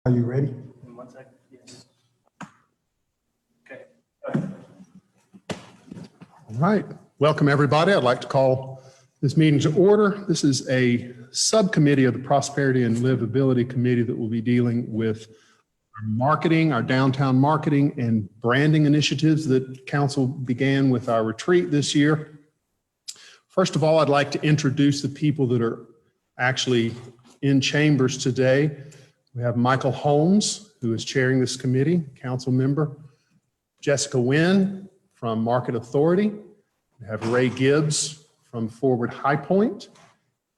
Are you ready? In 1 second, yes. Okay. All right, welcome everybody. I'd like to call this meeting to order. This is a subcommittee of the Prosperity and Livability Committee that will be dealing with our marketing, our downtown marketing and branding initiatives that council began with our retreat this year. First of all, I'd like to introduce the people that are actually in chambers today. We have Michael Holmes, who is chairing this committee, council member. Jessica Wynn from Market Authority. We have Ray Gibbs from Forward High Point.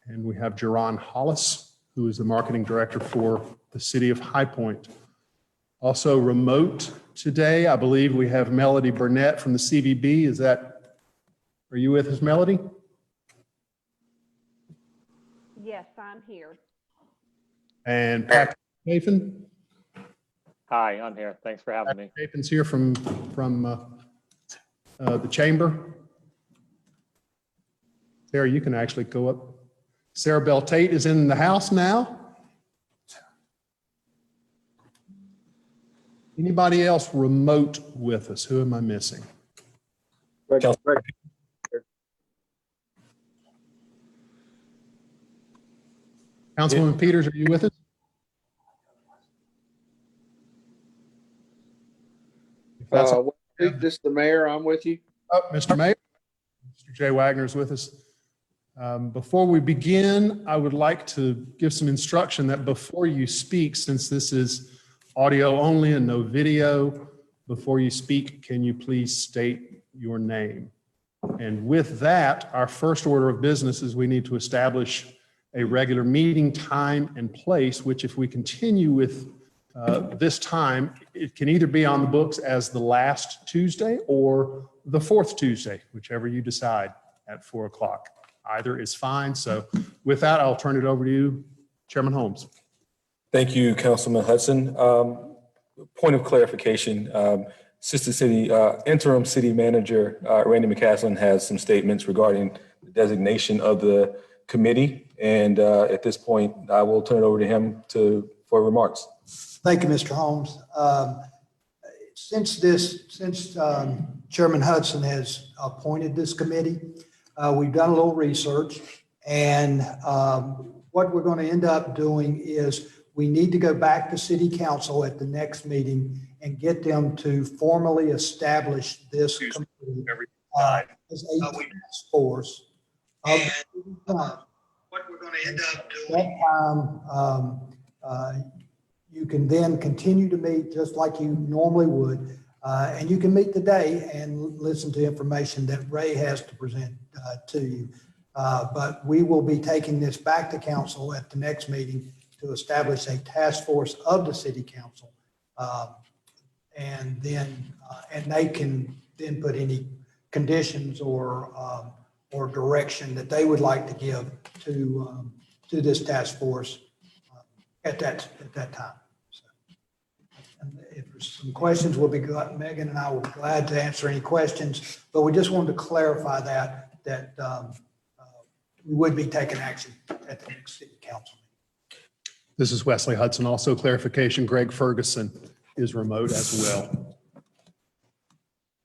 And we have Jerron Hollis, who is the marketing director for the city of High Point. Also remote today, I believe we have Melody Burnett from the CVB. Are you with us, Melody? Yes, I'm here. And Patrick Chafin. Hi, I'm here. Thanks for having me. Chafin's here from the chamber. Sarah, you can actually go up. Sarah Bell Tate is in the house now. Anybody else remote with us? Who am I missing? Councilwoman Peters, are you with us? If that's This is the mayor. I'm with you. Oh, Mr. Mayor, Mr. Jay Wagner is with us. Before we begin, I would like to give some instruction that before you speak, since this is audio only and no video, before you speak, can you please state your name? And with that, our first order of business is we need to establish a regular meeting time and place, which if we continue with this time, it can either be on the books as the last Tuesday or the fourth Tuesday, whichever you decide at 4 o'clock. Either is fine. So with that, I'll turn it over to you, Chairman Holmes. Thank you, Councilman Hudson. Point of clarification, Sister City Interim City Manager Randy McCaslin has some statements regarding the designation of the committee. And at this point, I will turn it over to him for remarks. Thank you, Mr. Holmes. Since Chairman Hudson has appointed this committee, we've done a little research, and what we're going to end up doing is we need to go back to City Council at the next meeting and get them to formally establish this committee as a task force. What we're going to end up doing. That time, you can then continue to meet just like you normally would, and you can meet today and listen to information that Ray has to present to you. But we will be taking this back to council at the next meeting to establish a task force of the city council. And they can then put any conditions or direction that they would like to give to this task force at that time. So, and if there's some questions, we'll be glad, Megan and I will be glad to answer any questions, but we just wanted to clarify that we would be taking action at the next city council. This is Wesley Hudson. Also clarification, Greg Ferguson is remote as well.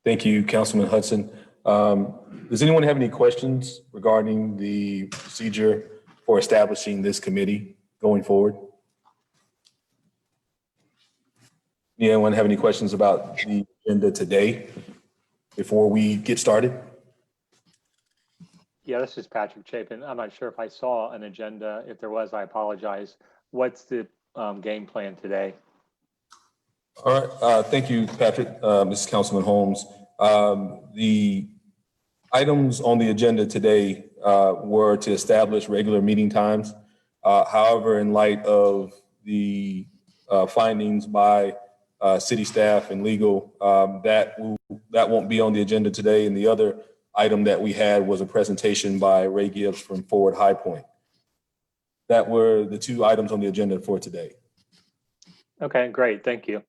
Thank you, Councilman Hudson. Does anyone have any questions regarding the procedure for establishing this committee going forward? Anyone have any questions about the agenda today before we get started? Yeah, this is Patrick Chapin. I'm not sure if I saw an agenda. If there was, I apologize. What's the game plan today? All right. Thank you, Patrick. This is Councilman Holmes. The items on the agenda today were to establish regular meeting times. However, in light of the findings by city staff and legal, that won't be on the agenda today. And the other item that we had was a presentation by Ray Gibbs from Forward High Point. That were the two items on the agenda for today. Okay, great. Thank you.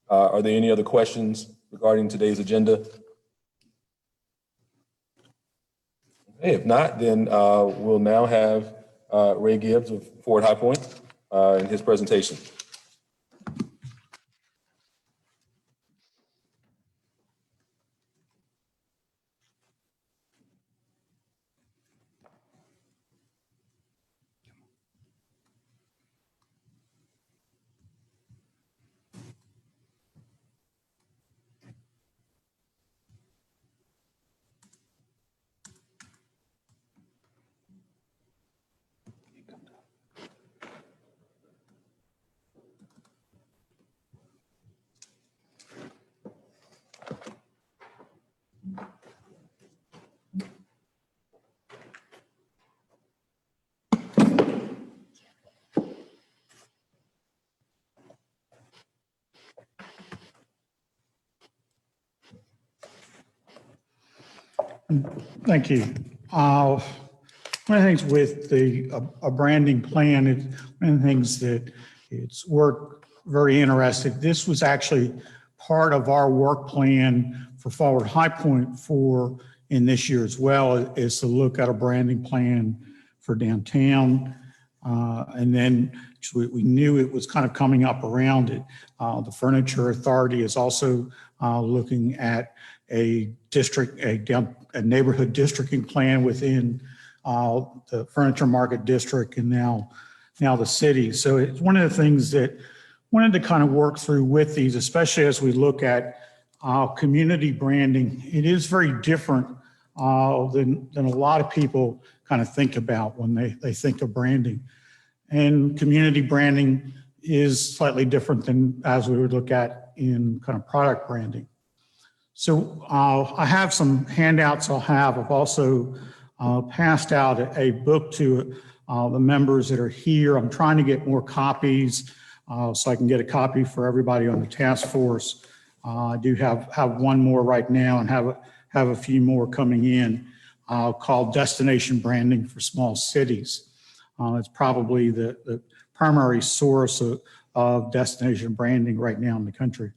Are there any other questions regarding today's agenda? Okay, if not, then we'll now have Ray Gibbs of Forward High Point. in his presentation. Thank you. One of the things with a branding plan, one of the things that we're very interested. This was actually part of our work plan for Forward High Point in this year as well, is to look at a branding plan for downtown. And then we knew it was kind of coming up around it. The Furniture Authority is also looking at a neighborhood districting plan within the Furniture Market District, and now the city. So it's one of the things that wanted to kind of work through with these, especially as we look at community branding. It is very different than a lot of people kind of think about when they think of branding. And community branding is slightly different than as we would look at in kind of product branding. So I have some handouts I've also passed out a book to the members that are here. I'm trying to get more copies so I can get a copy for everybody on the task force. I do have one more right now and have a few more coming in called Destination Branding for Small Cities. It's probably the primary source of destination branding right now in the country.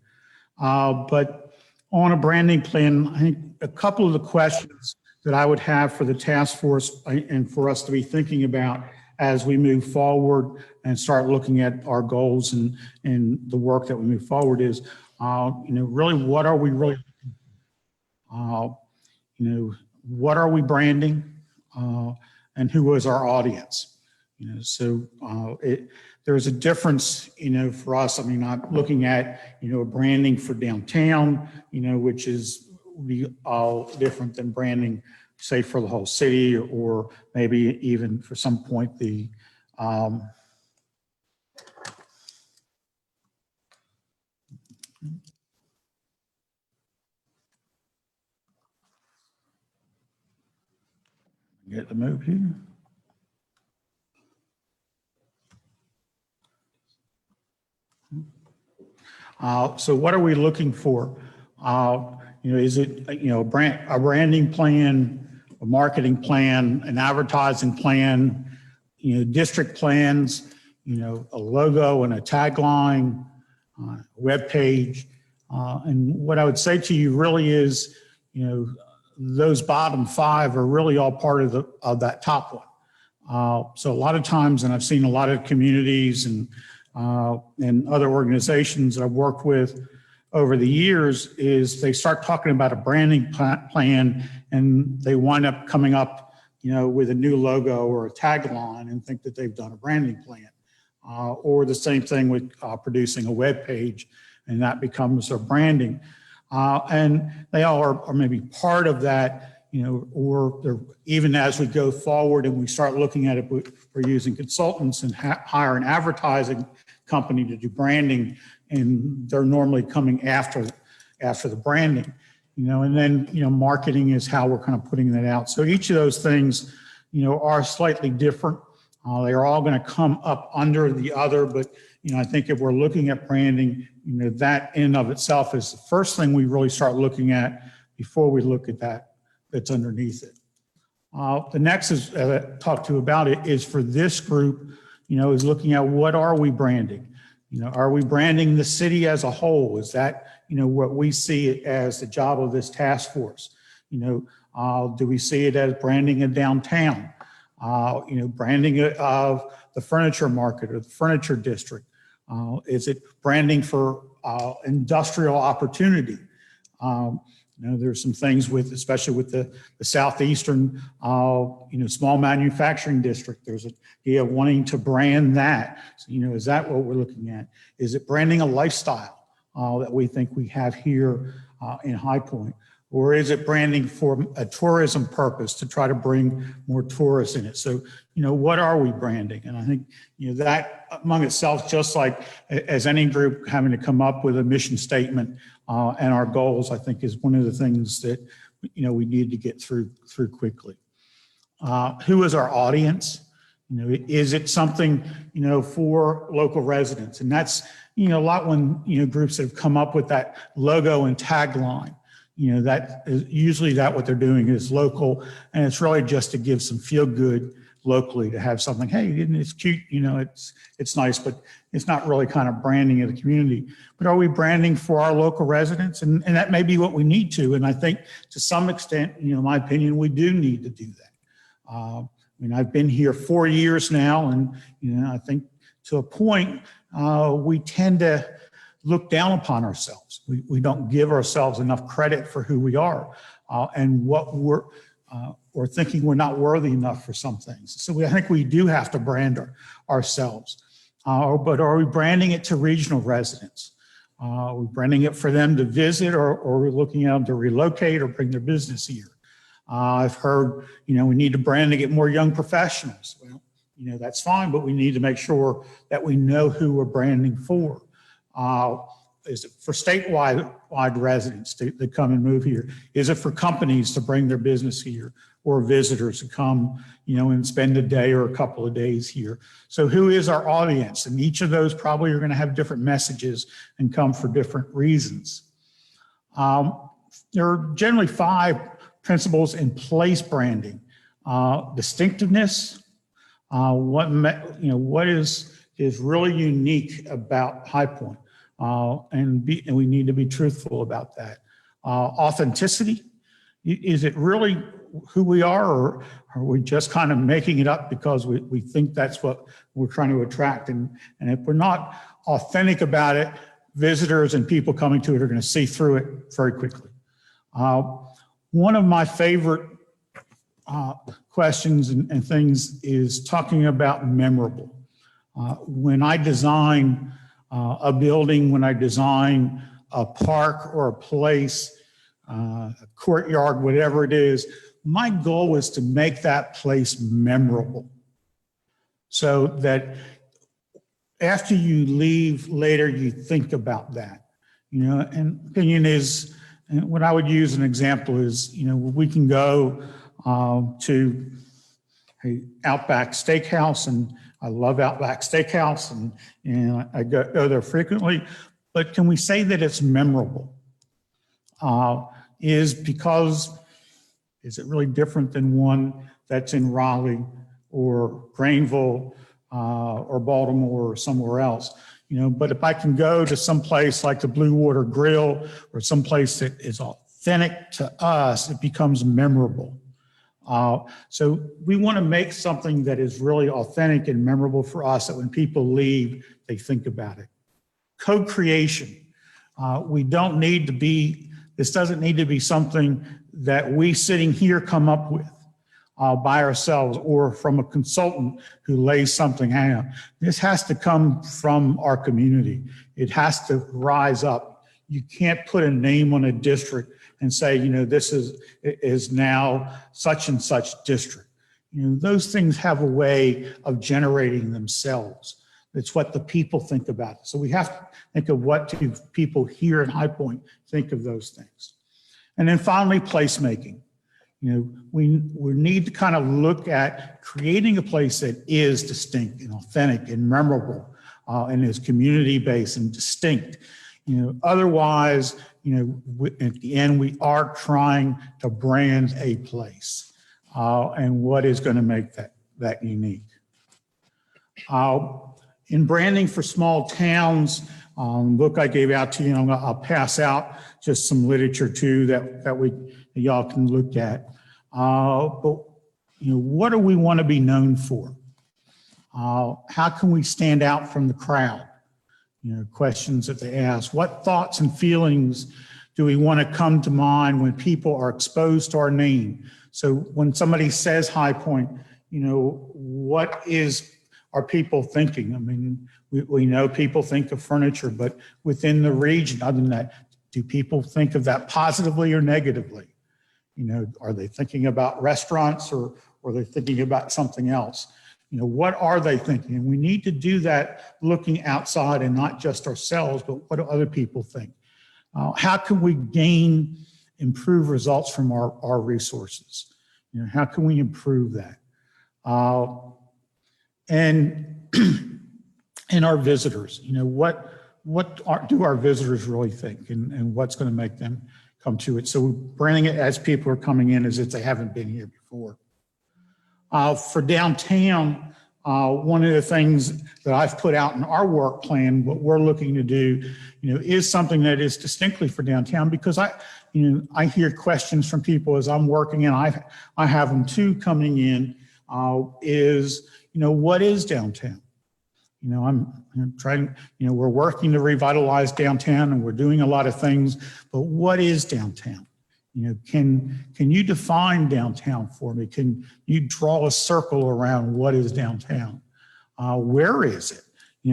But on a branding plan, I think a couple of the questions that I would have for the task force and for us to be thinking about as we move forward and start looking at our goals and the work that we move forward is, really what are we really, what are we branding and who is our audience? There's a difference, for us. I mean, I'm looking at, branding for downtown, which would be all different than branding, say, for the whole city, or maybe even for some point get the move here. So what are we looking for? Is it, a branding plan, a marketing plan, an advertising plan, district plans, a logo and a tagline, a web page. And what I would say to you really is, those bottom five are really all part of that top one. So a lot of times, and I've seen a lot of communities and other organizations that I've worked with over the years, is they start talking about a branding plan and they wind up coming up, with a new logo or a tagline and think that they've done a branding plan. Or the same thing with producing a web page, and that becomes their branding. And they all are maybe part of that, or they're, even as we go forward and we start looking at it, we're using consultants and hire an advertising company to do branding, and they're normally coming after the branding, and then, marketing is how we're kind of putting that out. So each of those things, are slightly different. They are all going to come up under the other, but, I think if we're looking at branding, that in of itself is the first thing we really start looking at before we look at that's underneath it. The next is, talk to you about it, is for this group, is looking at what are we branding? Are we branding the city as a whole? Is that, what we see it as the job of this task force? Do we see it as branding a downtown? Branding of the furniture market or the furniture district. Is it branding for industrial opportunity? There's some things with, especially with the southeastern, small manufacturing district. There's an idea of wanting to brand that. So, is that what we're looking at? Is it branding a lifestyle that we think we have here in High Point? Or is it branding for a tourism purpose to try to bring more tourists in it? So, what are we branding? And I think, that among itself, just like as any group having to come up with a mission statement and our goals, I think is one of the things that, we need to get through quickly. Who is our audience? Is it something, for local residents? And that's, a lot when, groups that have come up with that logo and tagline. That is usually what they're doing is local, and it's really just to give some feel good locally to have something. Hey, it's cute, it's nice, but it's not really kind of branding of the community. But are we branding for our local residents? And that may be what we need to. And I think to some extent, in my opinion, we do need to do that. I've been here 4 years now, and I think to a point we tend to look down upon ourselves. We don't give ourselves enough credit for who we are and what we're, or thinking we're not worthy enough for some things. So I think we do have to brand ourselves. But are we branding it to regional residents? Are we branding it for them to visit, or are we looking at them to relocate or bring their business here? I've heard, we need to brand to get more young professionals. Well, that's fine, but we need to make sure that we know who we're branding for. Is it for statewide residents to come and move here? Is it for companies to bring their business here, or visitors to come, and spend a day or a couple of days here? So who is our audience? And each of those probably are going to have different messages and come for different reasons. There are generally 5 principles in place branding. Distinctiveness, what is really unique about High Point. And we need to be truthful about that. Authenticity, is it really who we are, or are we just kind of making it up because we think that's what we're trying to attract? And if we're not authentic about it, visitors and people coming to it are going to see through it very quickly. One of my favorite questions and things is talking about memorable. When I design a building, when I design a park or a place, a courtyard, whatever it is, my goal is to make that place memorable so that after you leave later, you think about that, and opinion is, and what I would use an example is, we can go to an Outback Steakhouse, and I love Outback Steakhouse, and I go there frequently, but can we say that it's memorable? Is it really different than one that's in Raleigh or Greenville or Baltimore or somewhere else? But if I can go to some place like the Blue Water Grill or some place that is authentic to us, it becomes memorable. So we want to make something that is really authentic and memorable for us, that when people leave, they think about it. Co-creation. This doesn't need to be something that we sitting here come up with by ourselves or from a consultant who lays something out. This has to come from our community. It has to rise up. You can't put a name on a district and say, this is now such and such district. Those things have a way of generating themselves. It's what the people think about. So we have to think of what do people here in High Point think of those things. And then finally, placemaking. We need to kind of look at creating a place that is distinct and authentic and memorable and is community-based and distinct. Otherwise, at the end, we are trying to brand a place and what is going to make that unique. In branding for small towns, book I gave out to you, and I'll pass out just some literature too that y'all can look at. But what do we want to be known for? How can we stand out from the crowd? Questions that they ask. What thoughts and feelings do we want to come to mind when people are exposed to our name? So when somebody says High Point, what are people thinking? I mean, we know people think of furniture, but within the region, other than that, do people think of that positively or negatively? Are they thinking about restaurants or are they thinking about something else? What are they thinking? And we need to do that looking outside and not just ourselves, but what do other people think? How can we improve results from our resources? How can we improve that? And our visitors, what do our visitors really think and what's going to make them come to it? So we're branding it as people are coming in as if they haven't been here before. For downtown, one of the things that I've put out in our work plan, what we're looking to do, is something that is distinctly for downtown, because I hear questions from people as I'm working, and I have them too coming in, what is downtown? I'm trying, we're working to revitalize downtown and we're doing a lot of things, but what is downtown? Can you define downtown for me? Can you draw a circle around what is downtown? Where is it?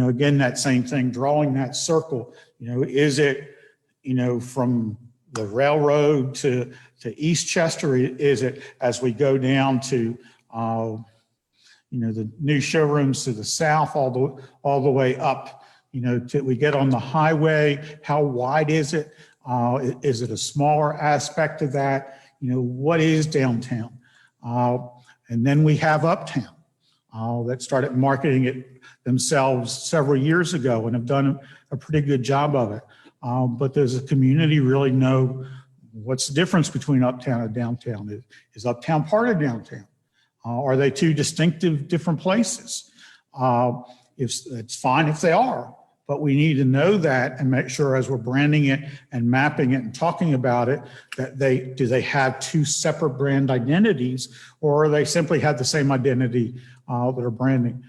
Again, that same thing, drawing that circle, is it, from the railroad to East Chester? Is it as we go down to, the new showrooms to the south, all the way up, till we get on the highway? How wide is it? Is it a smaller aspect of that? What is downtown? And then we have uptown that started marketing it themselves several years ago and have done a pretty good job of it. But does the community really know what's the difference between uptown and downtown? Is uptown part of downtown? Are they two distinctive different places? It's fine if they are, but we need to know that and make sure as we're branding it and mapping it and talking about it, that do they have two separate brand identities, or they simply have the same identity that are branding?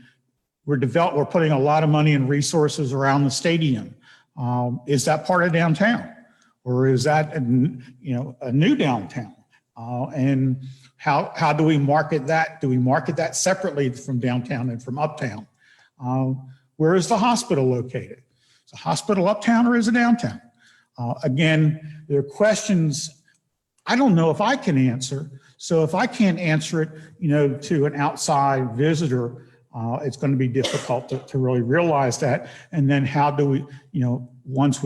We're putting a lot of money and resources around the stadium. Is that part of downtown, or is that a new downtown? And how do we market that? Do we market that separately from downtown and from uptown? Where is the hospital located? Is the hospital uptown or is it downtown? Again, there are questions I don't know if I can answer. So if I can't answer it, to an outside visitor, it's going to be difficult to really realize that. And then how do we, once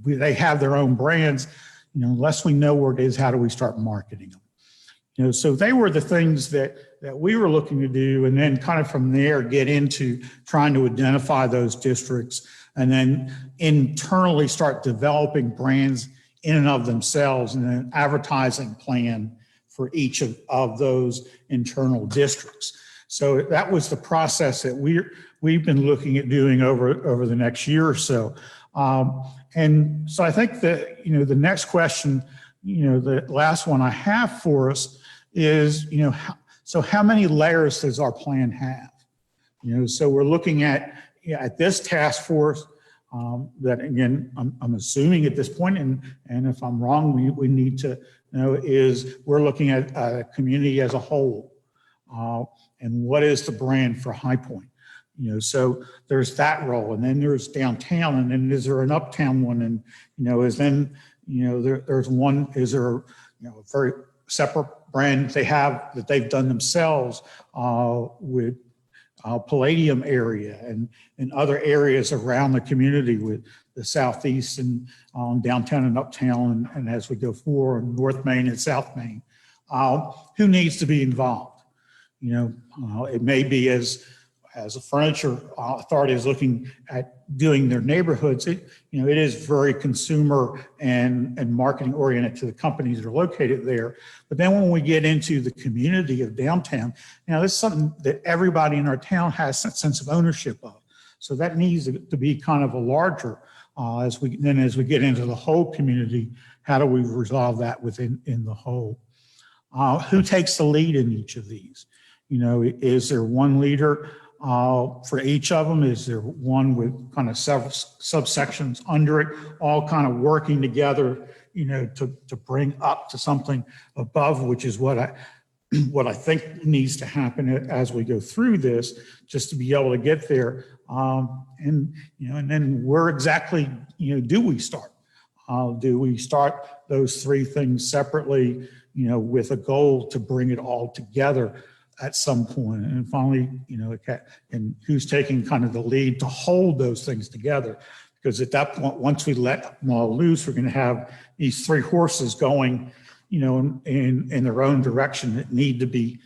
they have their own brands, unless we know where it is, how do we start marketing them? So they were the things that we were looking to do, and then kind of from there get into trying to identify those districts and then internally start developing brands in and of themselves and an advertising plan for each of those internal districts. So that was the process that we've been looking at doing over the next year or so. And so I think that, the next question, the last one I have for us is, so how many layers does our plan have? So we're looking at this task force that, again, I'm assuming at this point, and if I'm wrong, we need to know, is we're looking at a community as a whole, and what is the brand for High Point? So there's that role, and then there's downtown, and then is there an uptown one, and is then there's one, is there a very separate brand that they've done themselves with Palladium area and other areas around the community with the Southeast and downtown and uptown, and as we go forward, North Main and South Main. Who needs to be involved? It may be as a furniture authority is looking at doing their neighborhoods, it is very consumer and marketing oriented to the companies that are located there. But then when we get into the community of downtown, this is something that everybody in our town has a sense of ownership of. So that needs to be kind of a larger, as we get into the whole community, how do we resolve that in the whole? Who takes the lead in each of these? Is there one leader for each of them? Is there one with kind of several subsections under it, all kind of working together, to bring up to something above, which is what I think needs to happen as we go through this, just to be able to get there. And then where exactly, do we start? Do we start those three things separately, with a goal to bring it all together at some point? And finally, and who's taking kind of the lead to hold those things together? Because at that point, once we let them all loose, we're going to have these three horses going, in their own direction that need to be,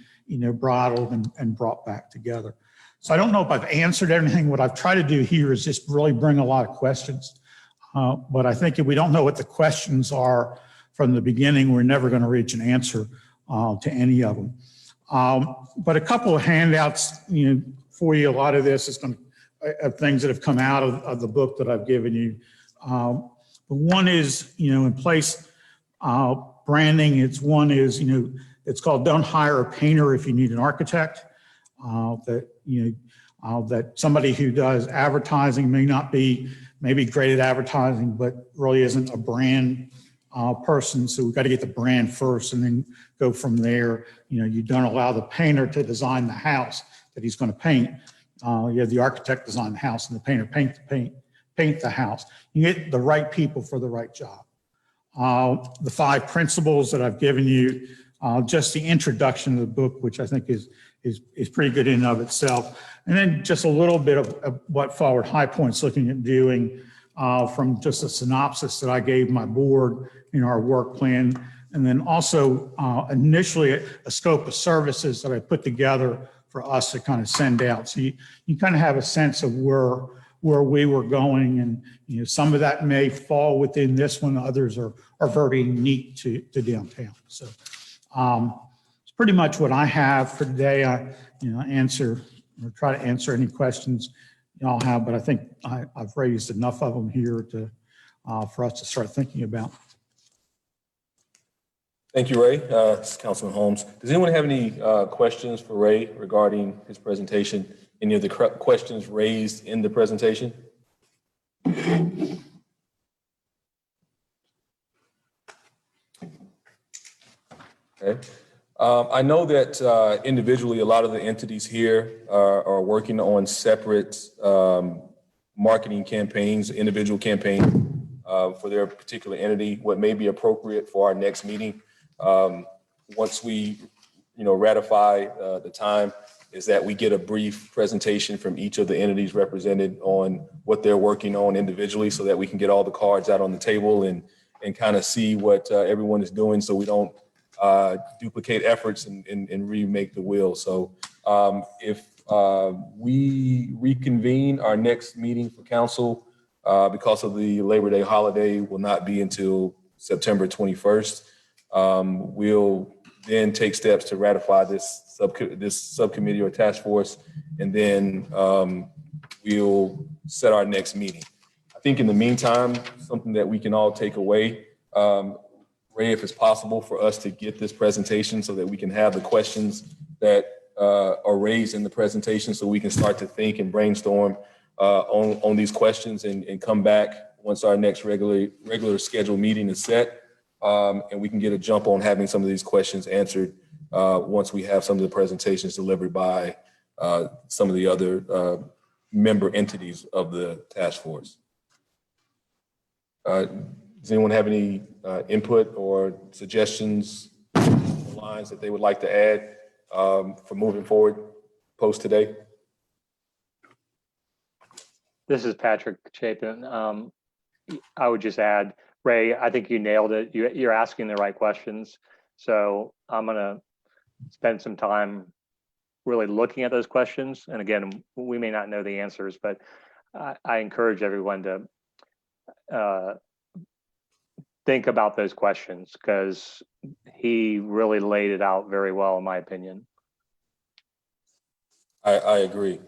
bridled and brought back together. So I don't know if I've answered everything. What I've tried to do here is just really bring a lot of questions. But I think if we don't know what the questions are from the beginning, we're never going to reach an answer to any of them. But a couple of handouts, for you. A lot of this is going to things that have come out of the book that I've given you. The one is, in place branding. It's called "Don't Hire a Painter If You Need an Architect." That somebody who does advertising may not be maybe great at advertising, but really isn't a brand person. So we've got to get the brand first and then go from there. You don't allow the painter to design the house that he's going to paint. You have the architect design the house and the painter paint the house. You get the right people for the right job. The 5 principles that I've given you, just the introduction of the book, which I think is pretty good in and of itself. And then just a little bit of what Forward High Point's looking at doing from just a synopsis that I gave my board in our work plan. And then also initially a scope of services that I put together for us to kind of send out. So you kind of have a sense of where we were going. And, some of that may fall within this one. Others are very unique to downtown. So it's pretty much what I have for today. I answer or try to answer any questions y'all have, but I think I've raised enough of them here for us to start thinking about. Thank you, Ray. This is Councilman Holmes. Does anyone have any questions for Ray regarding his presentation? Any of the questions raised in the presentation? Okay. I know that individually, a lot of the entities here are working on separate marketing campaigns, individual campaigns for their particular entity. What may be appropriate for our next meeting, once we, ratify the time, is that we get a brief presentation from each of the entities represented on what they're working on individually, so that we can get all the cards out on the table and kind of see what everyone is doing, so we don't duplicate efforts and remake the wheel. So if we reconvene, our next meeting for council, because of the Labor Day holiday, will not be until September 21st. We'll then take steps to ratify this subcommittee or task force, and then we'll set our next meeting. I think in the meantime, something that we can all take away, Ray, if it's possible for us to get this presentation so that we can have the questions that are raised in the presentation, so we can start to think and brainstorm on these questions and come back once our next regular scheduled meeting is set, and we can get a jump on having some of these questions answered once we have some of the presentations delivered by some of the other member entities of the task force. Does anyone have any input or suggestions, lines that they would like to add for moving forward post today? This is Patrick Chapin. I would just add, Ray, I think you nailed it. You're asking the right questions. So I'm going to spend some time really looking at those questions. And again, we may not know the answers, but I encourage everyone to think about those questions, because he really laid it out very well, in my opinion. I agree.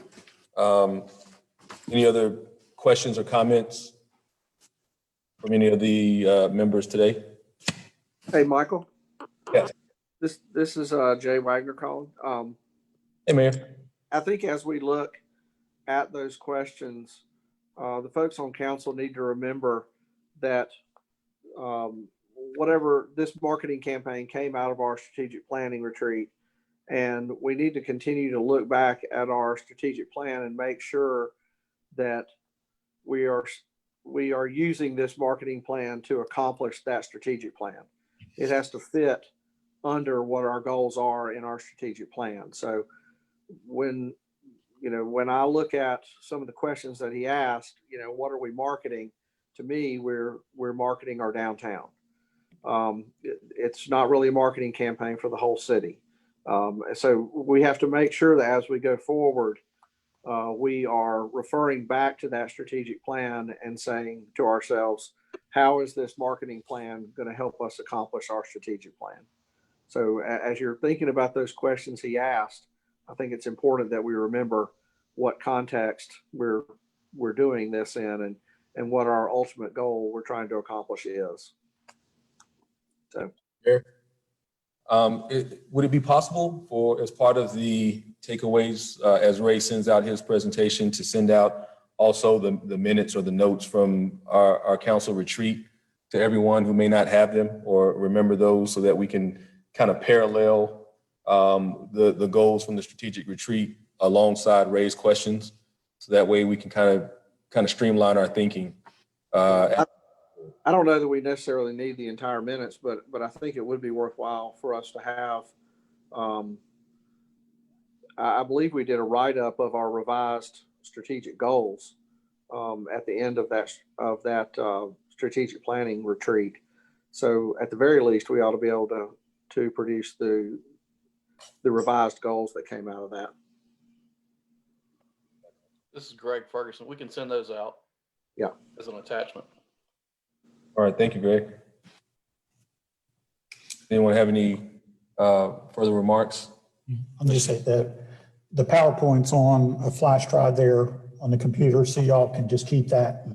Any other questions or comments from any of the members today? Hey, Michael. Yes. This is Jay Wagner calling. Hey, Mayor. I think as we look at those questions, the folks on council need to remember that whatever this marketing campaign came out of our strategic planning retreat, and we need to continue to look back at our strategic plan and make sure that we are using this marketing plan to accomplish that strategic plan. It has to fit under what our goals are in our strategic plan. So when I look at some of the questions that he asked, what are we marketing? To me, we're marketing our downtown. It's not really a marketing campaign for the whole city. So we have to make sure that as we go forward, we are referring back to that strategic plan and saying to ourselves, how is this marketing plan going to help us accomplish our strategic plan? So as you're thinking about those questions he asked, I think it's important that we remember what context we're doing this in and what our ultimate goal we're trying to accomplish is. So. Would it be possible for, as part of the takeaways, as Ray sends out his presentation, to send out also the minutes or the notes from our council retreat to everyone who may not have them or remember those, so that we can kind of parallel the goals from the strategic retreat alongside Ray's questions, so that way we can kind of streamline our thinking. I don't know that we necessarily need the entire minutes, but I think it would be worthwhile for us to have. I believe we did a write-up of our revised strategic goals at the end of that strategic planning retreat. So at the very least, we ought to be able to produce the revised goals that came out of that. This is Greg Ferguson. We can send those out. Yeah. As an attachment. All right, thank you, Greg. Anyone have any further remarks? I'll just say that the PowerPoint's on a flash drive there on the computer, so y'all can just keep that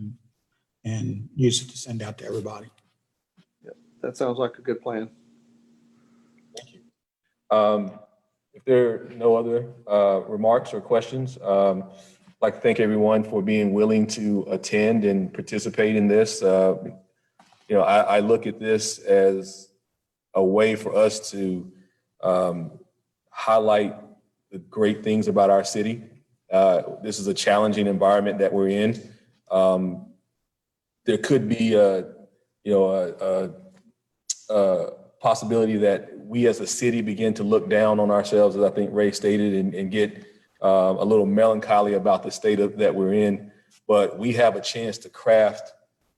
and use it to send out to everybody. Yeah, that sounds like a good plan. Thank you. If there are no other remarks or questions, I'd like to thank everyone for being willing to attend and participate in this. I look at this as a way for us to highlight the great things about our city. This is a challenging environment that we're in. There could be a possibility that we as a city begin to look down on ourselves, as I think Ray stated, and get a little melancholy about the state that we're in. But we have a chance to craft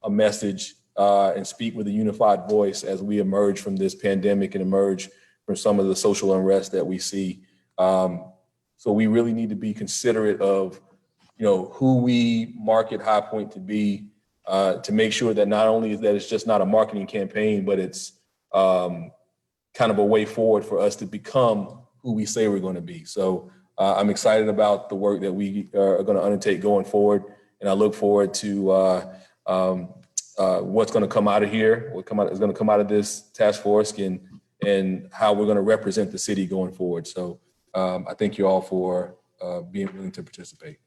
a message and speak with a unified voice as we emerge from this pandemic and emerge from some of the social unrest that we see. So we really need to be considerate of, who we market High Point to be, to make sure that not only is that it's just not a marketing campaign, but it's kind of a way forward for us to become who we say we're going to be. So I'm excited about the work that we are going to undertake going forward, and I look forward to what's going to come out of here, is going to come out of this task force, and how we're going to represent the city going forward. So I thank you all for being willing to participate.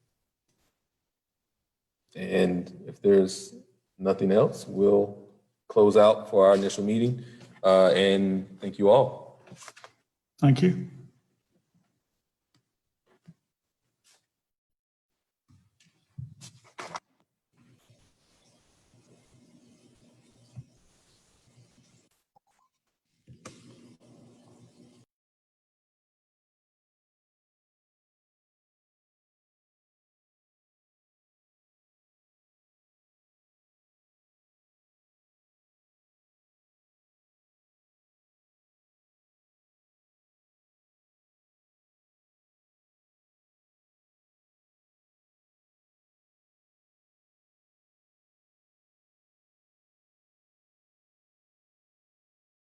And if there's nothing else, we'll close out for our initial meeting. And thank you all. Thank you.